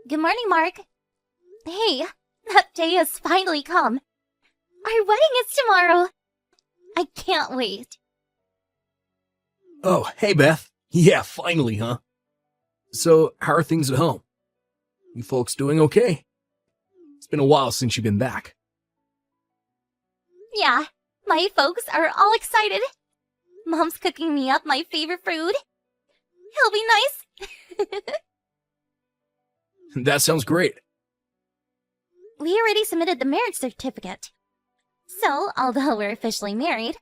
Good morning, Mark. Hey, that day has finally come. Our wedding is tomorrow. I can't wait. Oh, hey Beth. Yeah, finally, huh? So, how are things at home? You folks doing okay? It's been a while since you've been back. Yeah, my folks are all excited. Mom's cooking me up my favorite food. It'll be nice. That sounds great. We already submitted the marriage certificate. So, although we're officially married,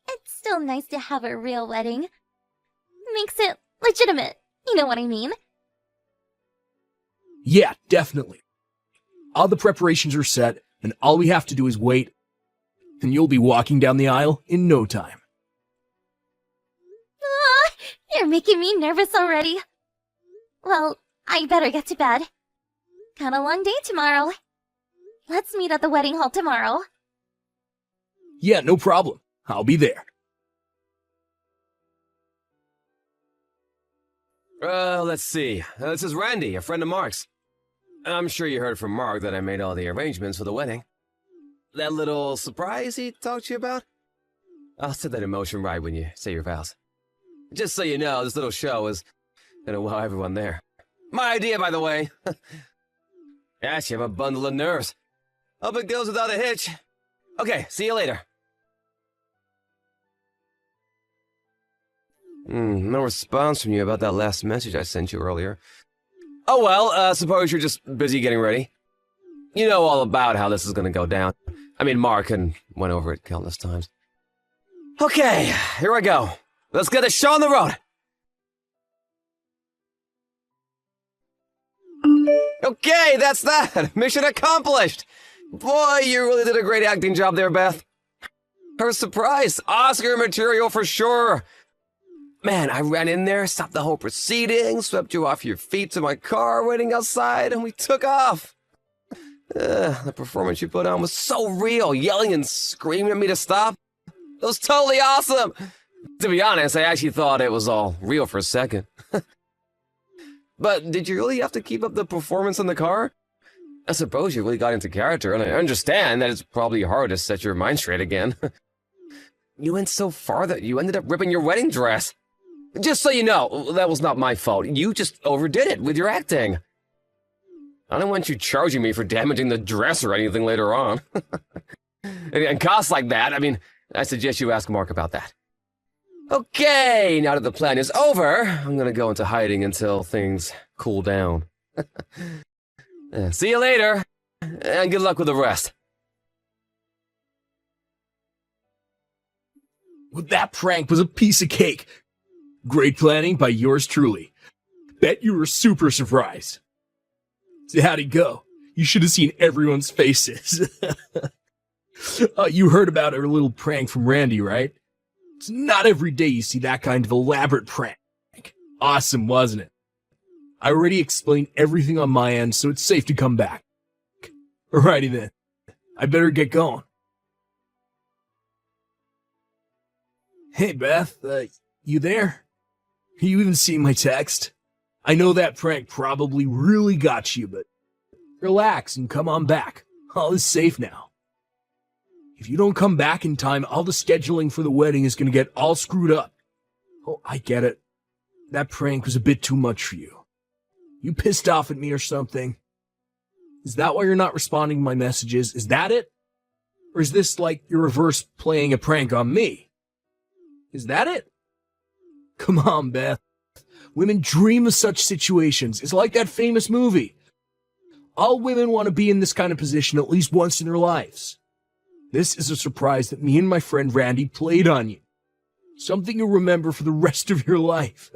it's still nice to have a real wedding. Makes it legitimate, you know what I mean? Yeah, definitely. All the preparations are set, and all we have to do is wait, and you'll be walking down the aisle in no time. Ah, you're making me nervous already. Well, I better get to bed. Got a long day tomorrow. Let's meet at the wedding hall tomorrow. Yeah, no problem. I'll be there. Let's see. This is Randy, a friend of Mark's. I'm sure you heard from Mark that I made all the arrangements for the wedding. That little surprise he talked to you about? I'll set that in motion right when you say your vows. Just so you know, this little show is gonna wow everyone there. My idea, by the way. Yes, you have a bundle of nerves. Hope it goes without a hitch. Okay, see you later. No response from you about that last message I sent you earlier. Oh well, suppose you're just busy getting ready. You know all about how this is gonna go down. I mean, Mark and went over it countless times. Okay, here I go. Let's get the show on the road. Okay, that's that. Mission accomplished. Boy, you really did a great acting job there, Beth. Her surprise, Oscar material for sure. Man, I ran in there, stopped the whole proceeding, swept you off your feet to my car waiting outside, and we took off. The performance you put on was so real, yelling and screaming at me to stop. It was totally awesome. To be honest, I actually thought it was all real for a second. But did you really have to keep up the performance in the car? I suppose you really got into character, and I understand that it's probably hard to set your mind straight again. You went so far that you ended up ripping your wedding dress. Just so you know, that was not my fault. You just overdid it with your acting. I don't want you charging me for damaging the dress or anything later on. And costs like that, I mean, I suggest you ask Mark about that. Okay, now that the plan is over, I'm gonna go into hiding until things cool down. See you later, and good luck with the rest. Well, that prank was a piece of cake. Great planning by yours truly. Bet you were super surprised. So how'd it go? You should have seen everyone's faces. You heard about our little prank from Randy, right? It's not every day you see that kind of elaborate prank. Awesome, wasn't it? I already explained everything on my end, so it's safe to come back. Alrighty then. I better get going. Hey, Beth, you there? You even seen my text? I know that prank probably really got you, but relax and come on back. All is safe now. If you don't come back in time, all the scheduling for the wedding is going to get all screwed up. Oh, I get it. That prank was a bit too much for you. You pissed off at me or something? Is that why you're not responding to my messages? Is that it? Or is this like your reverse playing a prank on me? Is that it? Come on, Beth. Women dream of such situations. It's like that famous movie. All women want to be in this kind of position at least once in their lives. This is a surprise that me and my friend Randy played on you. Something you'll remember for the rest of your life.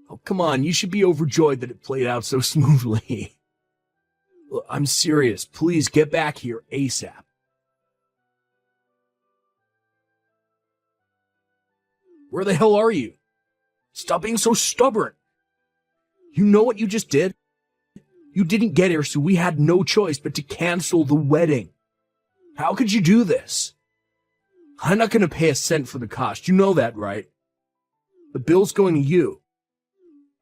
Oh, come on, you should be overjoyed that it played out so smoothly. Look, I'm serious. Please get back here ASAP. Where the hell are you? Stop being so stubborn. You know what you just did? You didn't get here, so we had no choice but to cancel the wedding. How could you do this? I'm not going to pay a cent for the cost. You know that, right? The bill's going to you.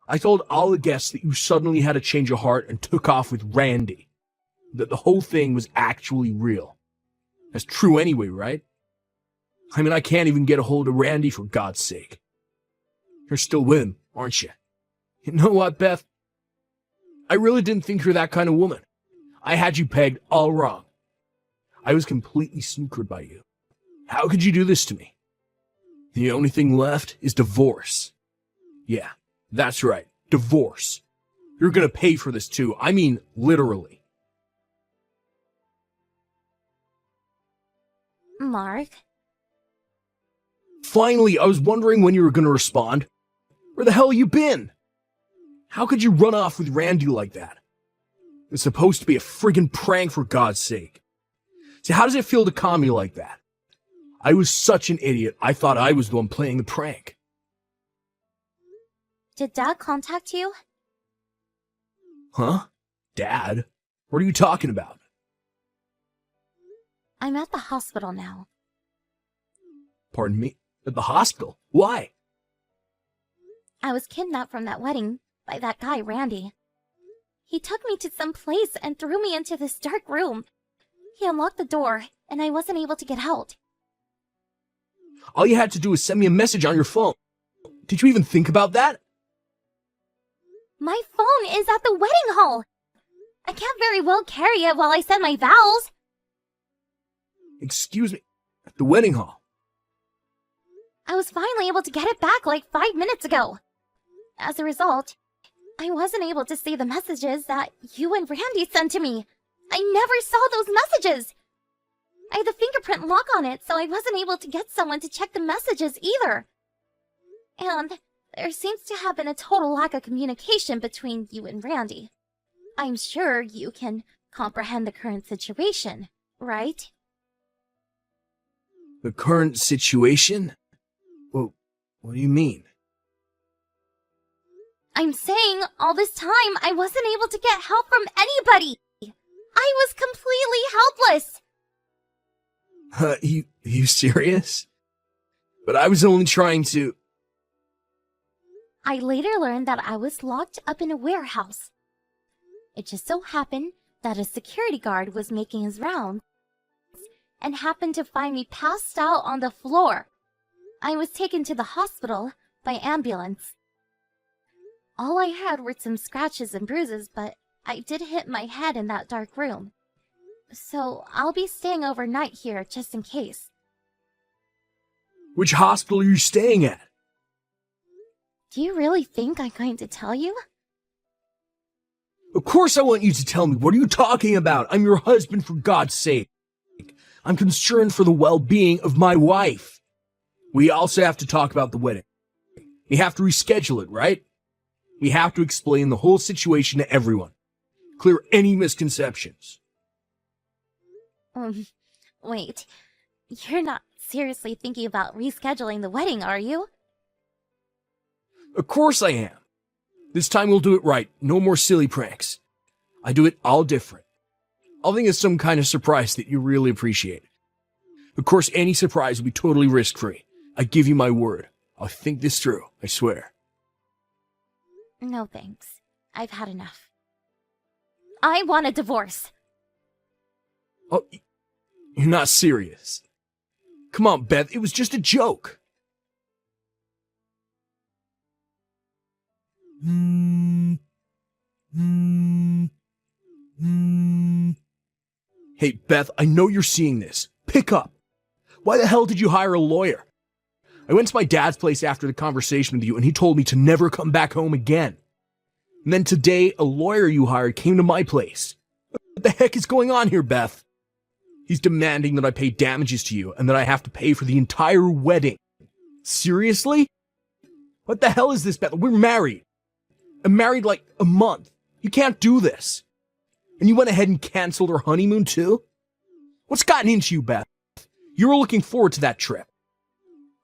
I told all the guests that you suddenly had a change of heart and took off with Randy. That the whole thing was actually real. That's true anyway, right? I mean, I can't even get a hold of Randy for God's sake. You're still with him, aren't you? You know what, Beth? I really didn't think you're that kind of woman. I had you pegged all wrong. I was completely snookered by you. How could you do this to me? The only thing left is divorce. Yeah, that's right, divorce. You're gonna pay for this too. I mean, literally. Mark? Finally, I was wondering when you were gonna respond. Where the hell you been? How could you run off with Randy like that? It's supposed to be a friggin' prank, for God's sake. See, how does it feel to calm me like that? I was such an idiot, I thought I was the one playing the prank. Did Dad contact you? Huh? Dad? What are you talking about? I'm at the hospital now. Pardon me? At the hospital? Why? I was kidnapped from that wedding by that guy, Randy. He took me to some place and threw me into this dark room. He unlocked the door, and I wasn't able to get out. All you had to do was send me a message on your phone. Did you even think about that? My phone is at the wedding hall. I can't very well carry it while I said my vows. Excuse me, at the wedding hall. I was finally able to get it back like 5 minutes ago. As a result, I wasn't able to see the messages that you and Randy sent to me. I never saw those messages. I had the fingerprint lock on it, so I wasn't able to get someone to check the messages either. And there seems to have been a total lack of communication between you and Randy. I'm sure you can comprehend the current situation, right? The current situation? Well, what do you mean? I'm saying all this time I wasn't able to get help from anybody. I was completely helpless. You serious? But I was only trying to... I later learned that I was locked up in a warehouse. It just so happened that a security guard was making his rounds and happened to find me passed out on the floor. I was taken to the hospital by ambulance. All I had were some scratches and bruises, but I did hit my head in that dark room. So I'll be staying overnight here just in case. Which hospital are you staying at? Do you really think I'm going to tell you? Of course I want you to tell me. What are you talking about? I'm your husband, for God's sake. I'm concerned for the well-being of my wife. We also have to talk about the wedding. We have to reschedule it, right? We have to explain the whole situation to everyone. Clear any misconceptions. Wait. You're not seriously thinking about rescheduling the wedding, are you? Of course I am. This time we'll do it right. No more silly pranks. I do it all different. I'll think of some kind of surprise that you really appreciate. Of course, any surprise will be totally risk-free. I give you my word. I'll think this through, I swear. No thanks. I've had enough. I want a divorce. Oh, you're not serious. Come on, Beth, it was just a joke. Hey, Beth, I know you're seeing this. Pick up. Why the hell did you hire a lawyer? I went to my dad's place after the conversation with you, and he told me to never come back home again. And then today, a lawyer you hired came to my place. What the heck is going on here, Beth? He's demanding that I pay damages to you, and that I have to pay for the entire wedding. Seriously? What the hell is this, Beth? We're married. I'm married like a month. You can't do this. And you went ahead and canceled our honeymoon too? What's gotten into you, Beth? You were looking forward to that trip.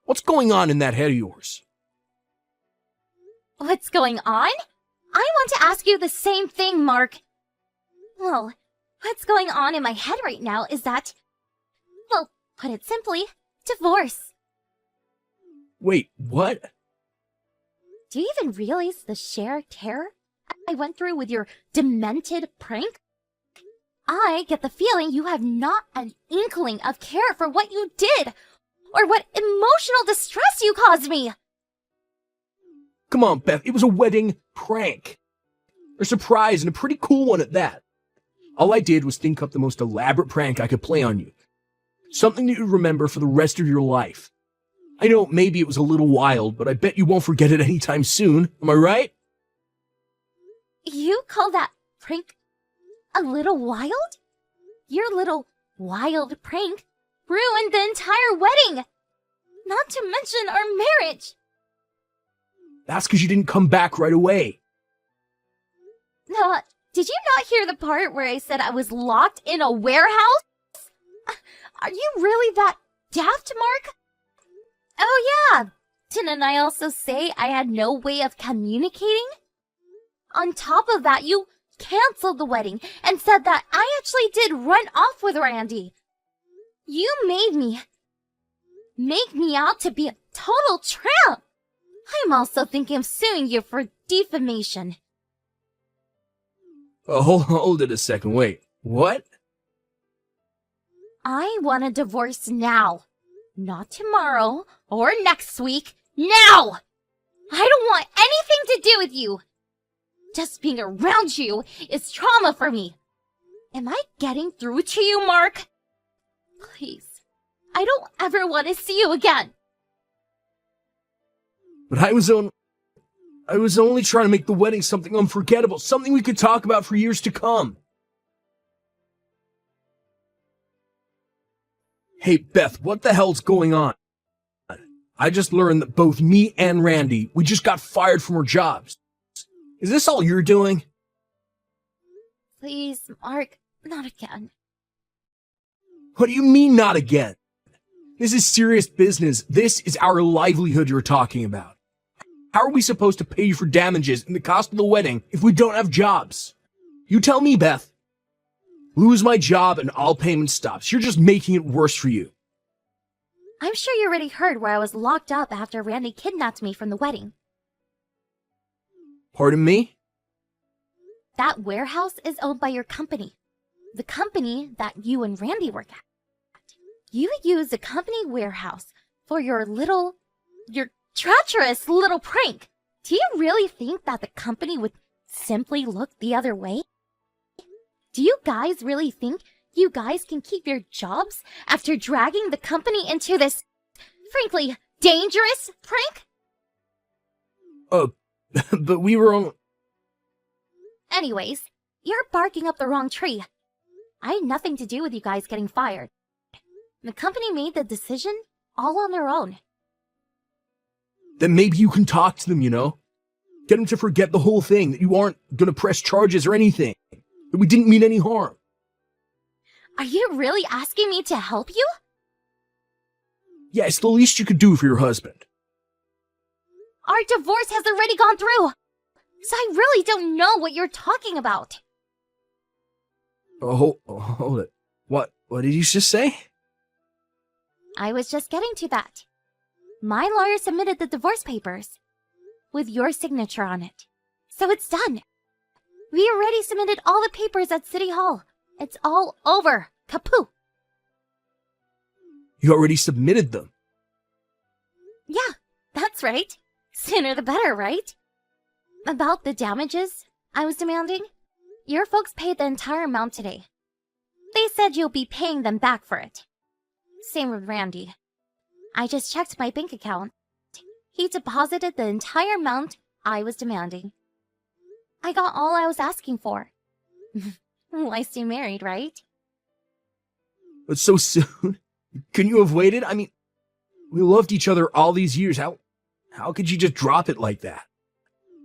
What's going on in that head of yours? What's going on? I want to ask you the same thing, Mark. Well, what's going on in my head right now is that, well, put it simply, divorce. Wait, what? Do you even realize the sheer terror I went through with your demented prank? I get the feeling you have not an inkling of care for what you did, or what emotional distress you caused me! Come on, Beth, it was a wedding prank. A surprise, and a pretty cool one at that. All I did was think up the most elaborate prank I could play on you. Something that you'd remember for the rest of your life. I know maybe it was a little wild, but I bet you won't forget it anytime soon. Am I right? You call that prank a little wild? Your little wild prank ruined the entire wedding! Not to mention our marriage! That's because you didn't come back right away. Did you not hear the part where I said I was locked in a warehouse? Are you really that daft, Mark? Oh yeah, didn't I also say I had no way of communicating? On top of that, you canceled the wedding and said that I actually did run off with Randy. You make me out to be a total tramp. I'm also thinking of suing you for defamation. Hold it a second, wait. What? I want a divorce now. Not tomorrow or next week. Now! I don't want anything to do with you. Just being around you is trauma for me. Am I getting through to you, Mark? Please, I don't ever want to see you again. But I was only trying to make the wedding something unforgettable, something we could talk about for years to come. Hey, Beth, what the hell's going on? I just learned that both me and Randy, we just got fired from our jobs. Is this all you're doing? Please, Mark, not again. What do you mean, not again? This is serious business. This is our livelihood you're talking about. How are we supposed to pay you for damages and the cost of the wedding if we don't have jobs? You tell me, Beth. Lose my job and all payment stops. You're just making it worse for you. I'm sure you already heard where I was locked up after Randy kidnapped me from the wedding. Pardon me? That warehouse is owned by your company. The company that you and Randy work at. You used the company warehouse for your treacherous little prank. Do you really think that the company would simply look the other way? Do you guys really think you guys can keep your jobs after dragging the company into this, frankly, dangerous prank? But we were on... Anyways, you're barking up the wrong tree. I had nothing to do with you guys getting fired. The company made the decision all on their own. Then maybe you can talk to them, you know? Get them to forget the whole thing, that you aren't gonna press charges or anything. That we didn't mean any harm. Are you really asking me to help you? Yeah, it's the least you could do for your husband. Our divorce has already gone through, so I really don't know what you're talking about. Hold it. What did you just say? I was just getting to that. My lawyer submitted the divorce papers with your signature on it, so it's done. We already submitted all the papers at City Hall. It's all over. Kaput. You already submitted them. Yeah, that's right. Sooner the better, right? About the damages I was demanding, your folks paid the entire amount today. They said you'll be paying them back for it. Same with Randy. I just checked my bank account. He deposited the entire amount I was demanding. I got all I was asking for. Why stay married, right? But so soon? Couldn't you have waited? I mean, we loved each other all these years. How could you just drop it like that?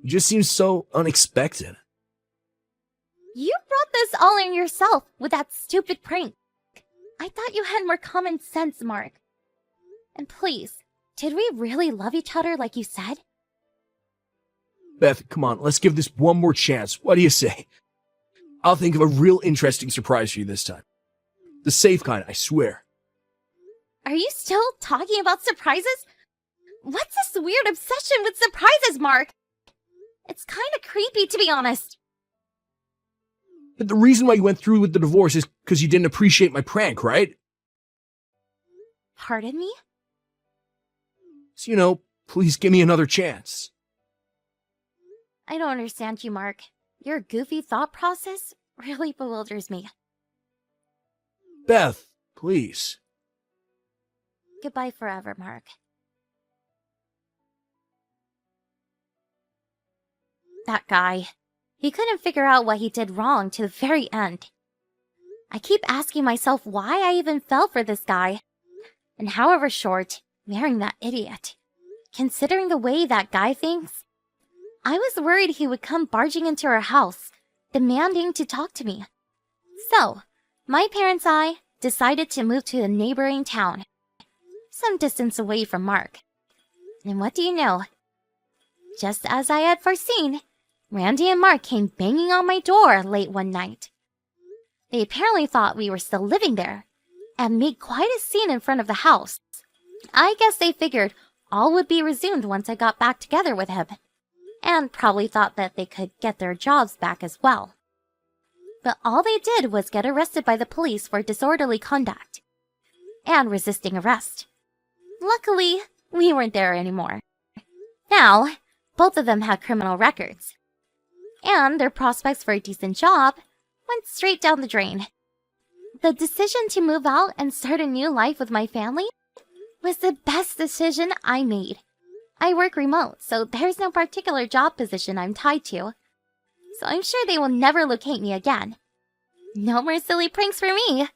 It just seems so unexpected. You brought this all on yourself with that stupid prank. I thought you had more common sense, Mark. And please, did we really love each other like you said? Beth, come on, let's give this one more chance. What do you say? I'll think of a real interesting surprise for you this time. The safe kind, I swear. Are you still talking about surprises? What's this weird obsession with surprises, Mark? It's kind of creepy, to be honest. But the reason why you went through with the divorce is because you didn't appreciate my prank, right? Pardon me? So, please give me another chance. I don't understand you, Mark. Your goofy thought process really bewilders me. Beth, please. Goodbye forever, Mark. That guy. He couldn't figure out what he did wrong to the very end. I keep asking myself why I even fell for this guy. And however short, marrying that idiot. Considering the way that guy thinks, I was worried he would come barging into our house, demanding to talk to me. So, my parents and I decided to move to a neighboring town, some distance away from Mark. And what do you know? Just as I had foreseen, Randy and Mark came banging on my door late one night. They apparently thought we were still living there, and made quite a scene in front of the house. I guess they figured all would be resumed once I got back together with him, and probably thought that they could get their jobs back as well. But all they did was get arrested by the police for disorderly conduct and resisting arrest. Luckily, we weren't there anymore. Now, both of them had criminal records, and their prospects for a decent job went straight down the drain. The decision to move out and start a new life with my family was the best decision I made. I work remote, so there's no particular job position I'm tied to. So I'm sure they will never locate me again. No more silly pranks for me.